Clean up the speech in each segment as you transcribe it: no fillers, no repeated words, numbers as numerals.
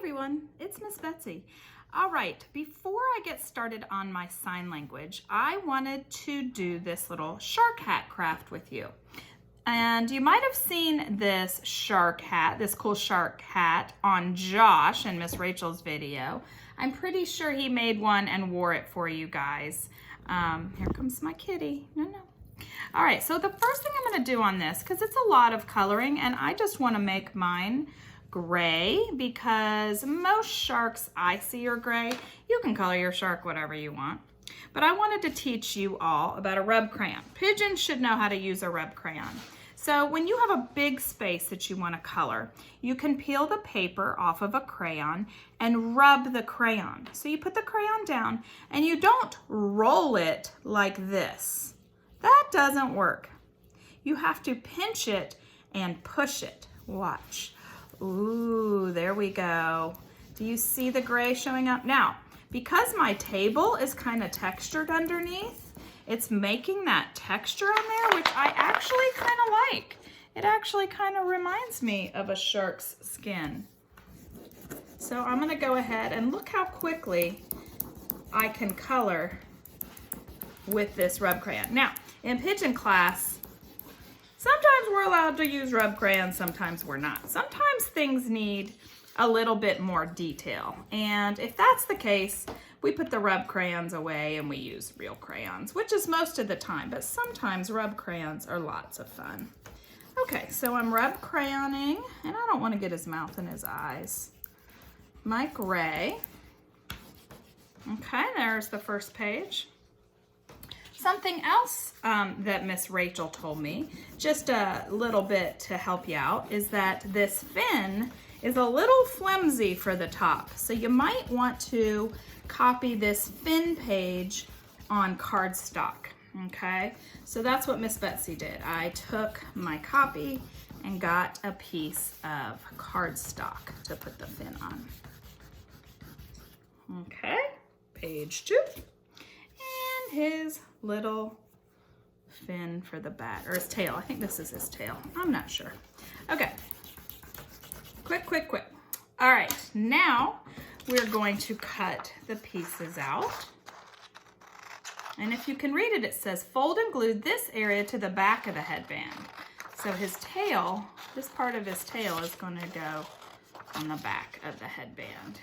everyone, it's Miss Betsy. All right, before I get started on my sign language, I wanted to do this little shark hat craft with you. And you might have seen this shark hat, this cool shark hat on Josh and Miss Rachel's video. I'm pretty sure he made one and wore it for you guys. Here comes my kitty. No. All right, so the first thing I'm gonna do on this, because it's a lot of coloring and I just wanna make mine gray because most sharks I see are gray. You can color your shark whatever you want. But I wanted to teach you all about a rub crayon. Pigeons should know how to use a rub crayon. So when you have a big space that you want to color, you can peel the paper off of a crayon and rub the crayon. So you put the crayon down and you don't roll it like this. That doesn't work. You have to pinch it and push it. Watch. Ooh, there we go. Do you see the gray showing up? Now, because my table is kind of textured underneath, it's making that texture on there, which I actually kind of like. It actually kind of reminds me of a shark's skin. So I'm gonna go ahead and look how quickly I can color with this rub crayon. Now, in pigeon class, sometimes we're allowed to use rub crayons, sometimes we're not. Sometimes things need a little bit more detail. And if that's the case, we put the rub crayons away and we use real crayons, which is most of the time, but sometimes rub crayons are lots of fun. Okay, so I'm rub crayoning, and I don't want to get his mouth and his eyes. My gray. Okay, there's the first page. Something else that Miss Rachel told me, just a little bit to help you out, is that this fin is a little flimsy for the top. So you might want to copy this fin page on cardstock, okay? So that's what Miss Betsy did. I took my copy and got a piece of cardstock to put the fin on. Okay, page 2. And his little fin for the bat, or his tail. I think this is his tail. I'm not sure. Okay. Quick. All right, now we're going to cut the pieces out. And if you can read it, it says fold and glue this area to the back of the headband. So his tail, this part of his tail is going to go on the back of the headband.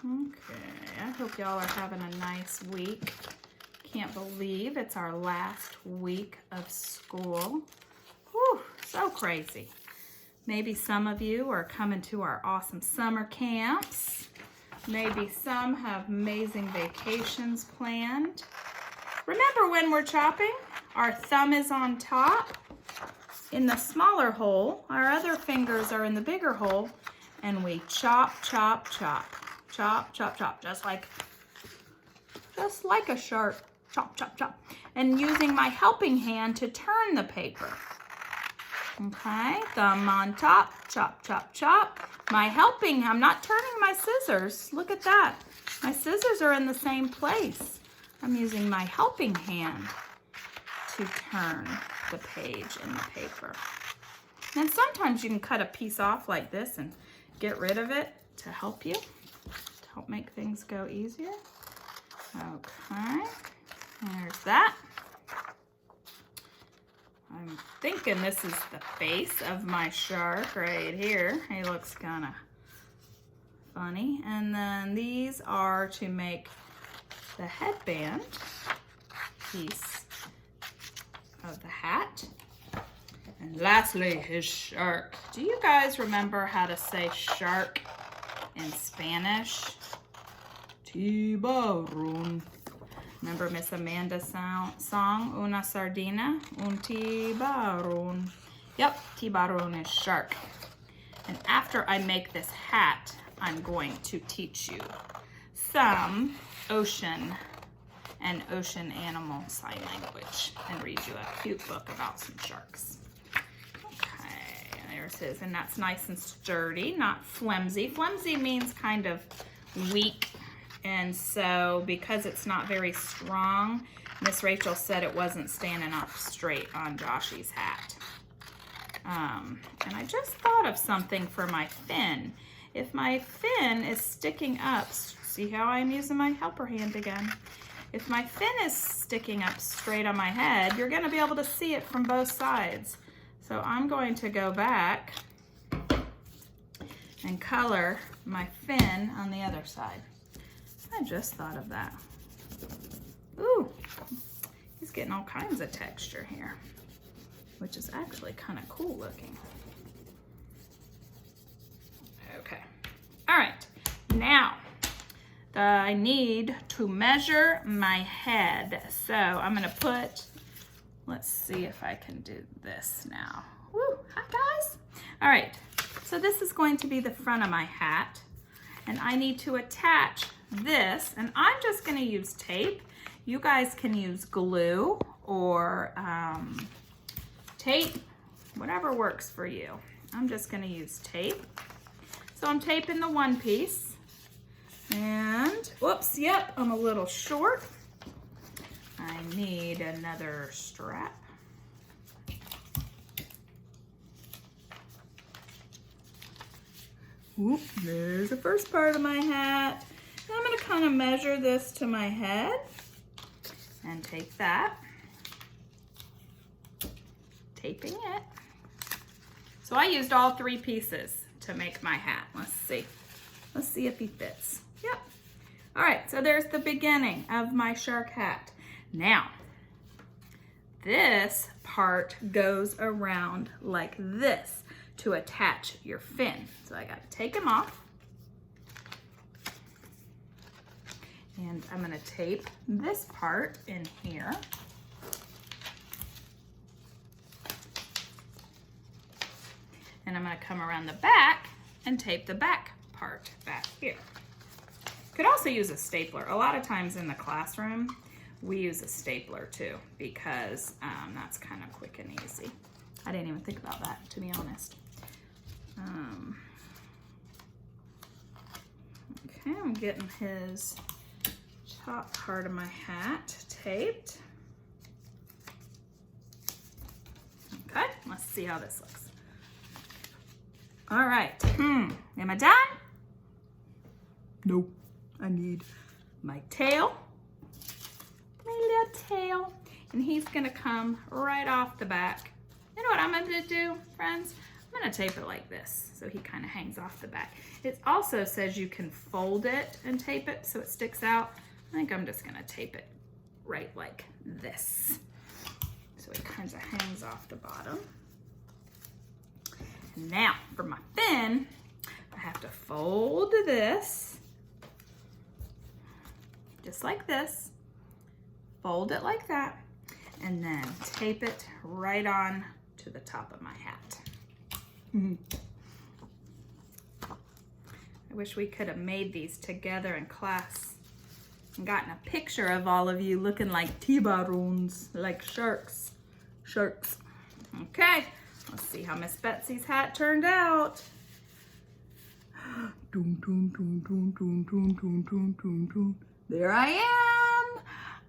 Okay, I hope y'all are having a nice week. Can't believe it's our last week of school. Whew, so crazy. Maybe some of you are coming to our awesome summer camps. Maybe some have amazing vacations planned. Remember when we're chopping, our thumb is on top in the smaller hole. Our other fingers are in the bigger hole, and we chop, chop, chop. Chop, chop, chop, just like a shark. Chop, chop, chop. And using my helping hand to turn the paper. Okay, thumb on top, chop, chop, chop. My helping, I'm not turning my scissors. Look at that. My scissors are in the same place. I'm using my helping hand to turn the page in the paper. And sometimes you can cut a piece off like this and get rid of it to help you, to help make things go easier. Okay. There's that. I'm thinking this is the face of my shark right here. He looks kind of funny. And then these are to make the headband piece of the hat. And lastly, his shark. Do you guys remember how to say shark in Spanish? Tiburón. Remember Miss Amanda's song, Una sardina, un tiburón. Yep, tiburón is shark. And after I make this hat, I'm going to teach you some ocean and ocean animal sign language and read you a cute book about some sharks. Okay, there's his, and that's nice and sturdy, not flimsy. Flimsy means kind of weak. And so because it's not very strong, Miss Rachel said it wasn't standing up straight on Joshy's hat. And I just thought of something for my fin. If my fin is sticking up, see how I'm using my helper hand again? If my fin is sticking up straight on my head, you're gonna be able to see it from both sides. So I'm going to go back and color my fin on the other side. I just thought of that. Ooh, he's getting all kinds of texture here, which is actually kind of cool looking. Okay, all right, now I need to measure my head. So I'm gonna put, let's see if I can do this now. Woo, hi guys. All right, so this is going to be the front of my hat, and I need to attach this, and I'm just gonna use tape. You guys can use glue or tape, whatever works for you. I'm just gonna use tape. So I'm taping the one piece, and whoops, yep, I'm a little short. I need another strap. Oop, there's the first part of my hat. And I'm gonna kind of measure this to my head and take that, taping it. So I used all three pieces to make my hat. Let's see if he fits. Yep. All right, so there's the beginning of my shark hat. Now, this part goes around like this to attach your fin. So I gotta take him off. And I'm gonna tape this part in here. And I'm gonna come around the back and tape the back part back here. Could also use a stapler. A lot of times in the classroom, we use a stapler too, because that's kind of quick and easy. I didn't even think about that, to be honest. Okay, I'm getting his top part of my hat taped. Okay, let's see how this looks. All right, am I done? Nope, I need my tail, my little tail, and he's gonna come right off the back. You know what I'm gonna do, friends? I'm gonna tape it like this, so he kind of hangs off the back. It also says you can fold it and tape it so it sticks out. I think I'm just gonna tape it right like this, so it kind of hangs off the bottom. Now, for my fin, I have to fold this, just like this, fold it like that, and then tape it right on to the top of my hat. I wish we could have made these together in class and gotten a picture of all of you looking like tiburones, like sharks. Sharks. Okay, let's see how Miss Betsy's hat turned out. There I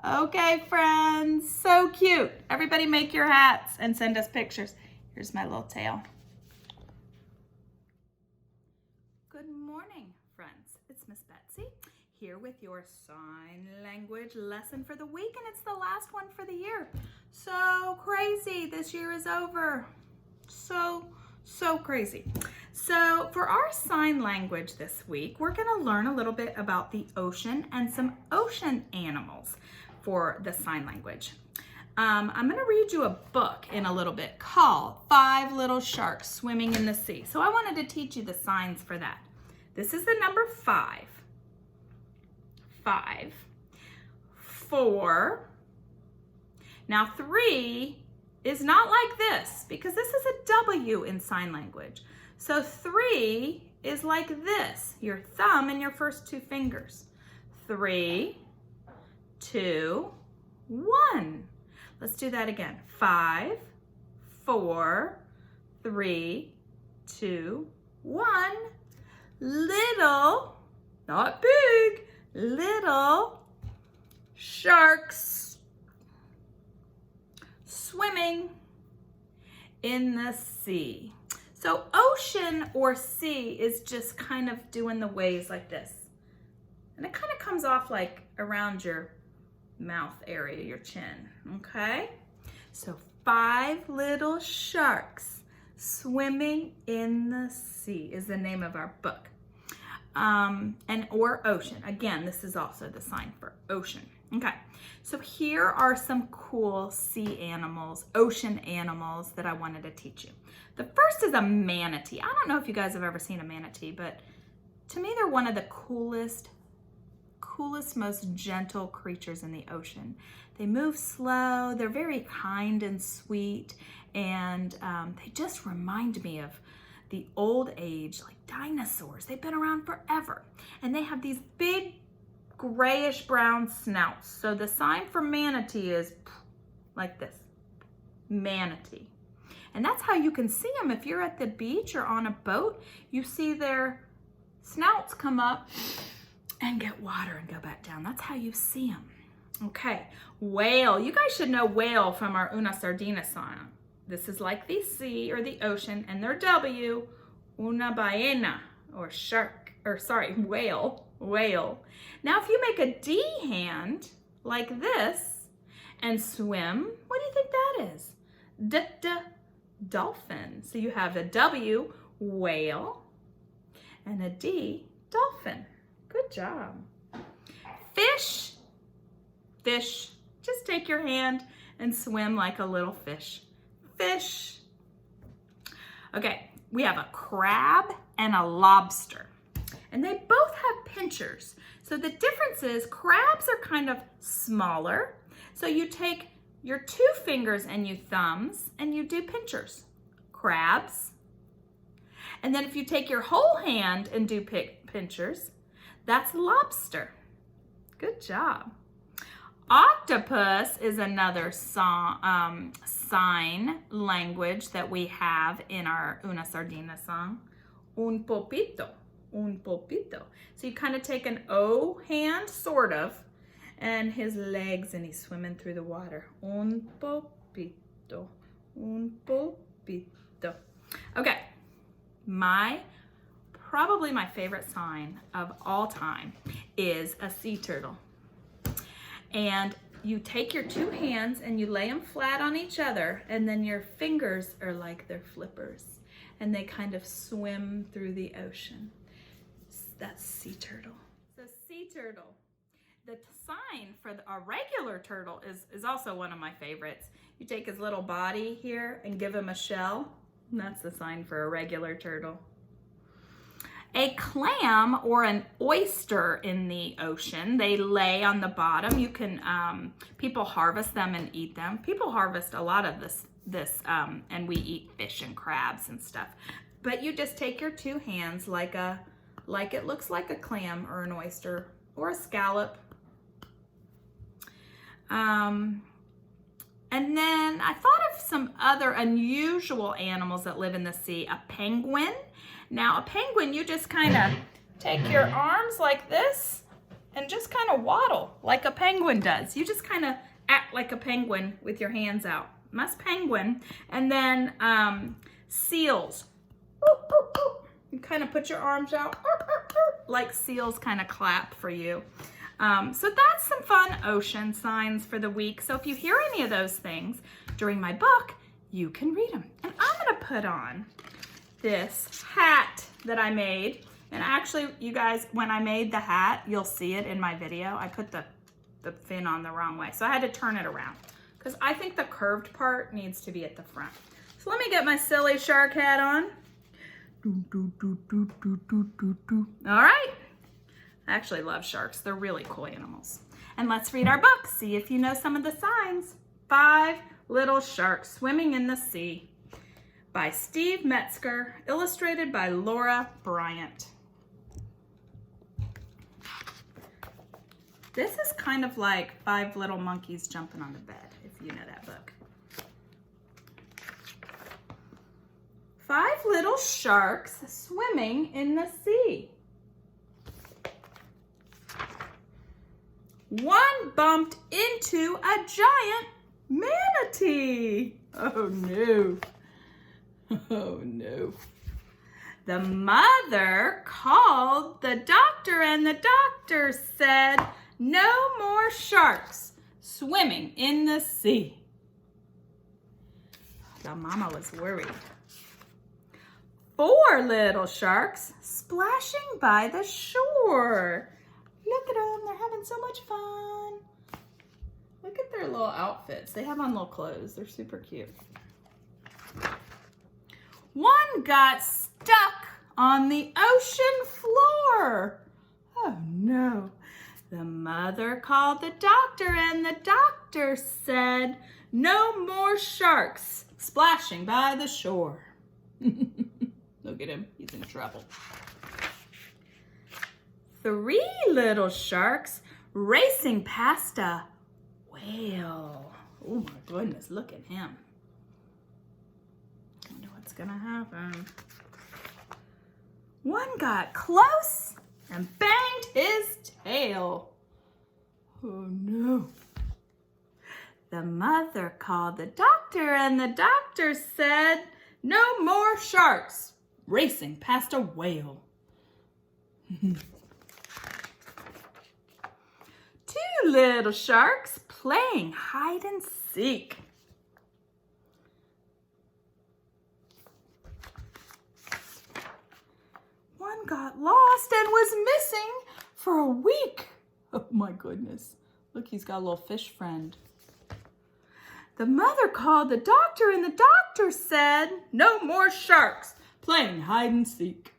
am. Okay, friends, so cute. Everybody make your hats and send us pictures. Here's my little tail. Good morning, friends. It's Miss Betsy here with your sign language lesson for the week, and it's the last one for the year. So crazy, this year is over. So crazy. So for our sign language this week, we're gonna learn a little bit about the ocean and some ocean animals for the sign language. I'm gonna read you a book in a little bit called 5 Little Sharks Swimming in the Sea. So I wanted to teach you the signs for that. This is the number 5. 5. 4. Now 3 is not like this because this is a W in sign language. So 3 is like this, your thumb and your first 2 fingers. 3, 2, 1. Let's do that again. 5, 4, 3, 2, 1. Little, not big, little sharks swimming in the sea. So ocean or sea is just kind of doing the waves like this. And it kind of comes off like around your mouth area, your chin, okay? So 5 little sharks swimming in the sea is the name of our book. Or ocean. Again, this is also the sign for ocean. Okay, so here are some cool sea animals, ocean animals that I wanted to teach you. The first is a manatee. I don't know if you guys have ever seen a manatee, but to me they're one of the coolest, most gentle creatures in the ocean. They move slow, they're very kind and sweet, and they just remind me of the old age, like dinosaurs. They've been around forever. And they have these big grayish brown snouts. So the sign for manatee is like this, manatee. And that's how you can see them. If you're at the beach or on a boat, you see their snouts come up and get water and go back down. That's how you see them. Okay, whale. You guys should know whale from our Una Sardina song. This is like the sea or the ocean, and their W, una ballena, or shark, or sorry, whale. Now, if you make a D hand like this and swim, what do you think that is? Dolphin. So you have a W, whale, and a D, dolphin. Good job. Fish. Just take your hand and swim like a little fish. Fish. Okay, we have a crab and a lobster, and they both have pinchers. So the difference is crabs are kind of smaller. So you take your 2 fingers and your thumbs and you do pinchers. Crabs. And then if you take your whole hand and do pinchers, that's lobster. Good job. Octopus is another sign language that we have in our Una Sardina song. Un poquito. So you kind of take an O hand, sort of, and his legs, and he's swimming through the water. Un poquito. Okay, probably my favorite sign of all time is a sea turtle. And you take your 2 hands and you lay them flat on each other, and then your fingers are like their flippers, and they kind of swim through the ocean. That's sea turtle. So sea turtle. The sign for a regular turtle is also one of my favorites. You take his little body here and give him a shell. And that's the sign for a regular turtle. A clam or an oyster in the ocean, they lay on the bottom. You can, people harvest them and eat them. People harvest a lot of this, and we eat fish and crabs and stuff. But you just take your 2 hands like it looks like a clam or an oyster or a scallop. And then I thought of some other unusual animals that live in the sea. A penguin. Now, a penguin, you just kind of take your arms like this and just kind of waddle like a penguin does. You just kind of act like a penguin with your hands out. That's penguin. And then seals. You kind of put your arms out like seals kind of clap for you. So that's some fun ocean signs for the week. So if you hear any of those things during my book, you can read them. And I'm going to put on this hat that I made. And actually, you guys, when I made the hat, you'll see it in my video. I put the fin on the wrong way. So I had to turn it around because I think the curved part needs to be at the front. So let me get my silly shark hat on. All right. I actually love sharks. They're really cool animals. And let's read our book. See if you know some of the signs. 5 Little Sharks Swimming in the Sea by Steve Metzger, illustrated by Laura Bryant. This is kind of like 5 Little Monkeys Jumping on the Bed, if you know that book. 5 little sharks swimming in the sea. One bumped into a giant manatee. Oh no. Oh no. The mother called the doctor and the doctor said, no more sharks swimming in the sea. The mama was worried. 4 little sharks splashing by the shore. Look at them, they're having so much fun. Look at their little outfits. They have on little clothes. They're super cute. One got stuck on the ocean floor. Oh no. The mother called the doctor and the doctor said, no more sharks splashing by the shore. Look at him, he's in trouble. 3 little sharks racing past a whale. Oh my goodness, look at him. I wonder what's gonna happen. One got close and banged his tail. Oh no. The mother called the doctor and the doctor said, no more sharks racing past a whale. 2 little sharks playing hide and seek. One got lost and was missing for a week. Oh my goodness. Look, he's got a little fish friend. The mother called the doctor and the doctor said, no more sharks playing hide and seek.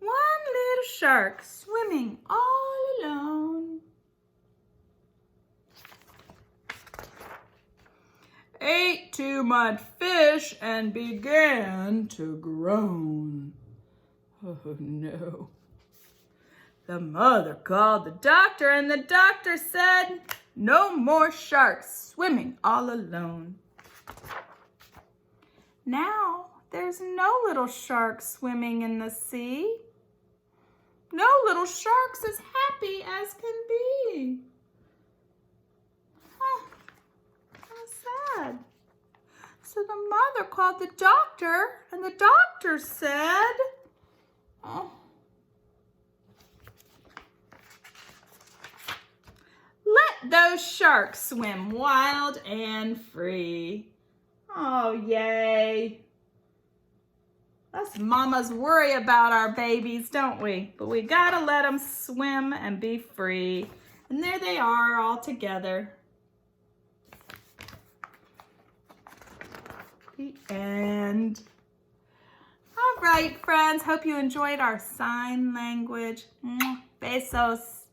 One little shark swimming all alone. Ate too much fish and began to groan. Oh no. The mother called the doctor and the doctor said, no more sharks swimming all alone. Now there's no little shark swimming in the sea. No little sharks as happy as can be. Oh, how sad. So the mother called the doctor and the doctor said, oh, let those sharks swim wild and free. Oh, yay. Us mamas worry about our babies, don't we? But we gotta let them swim and be free. And there they are all together. The end. All right, friends. Hope you enjoyed our sign language. Besos.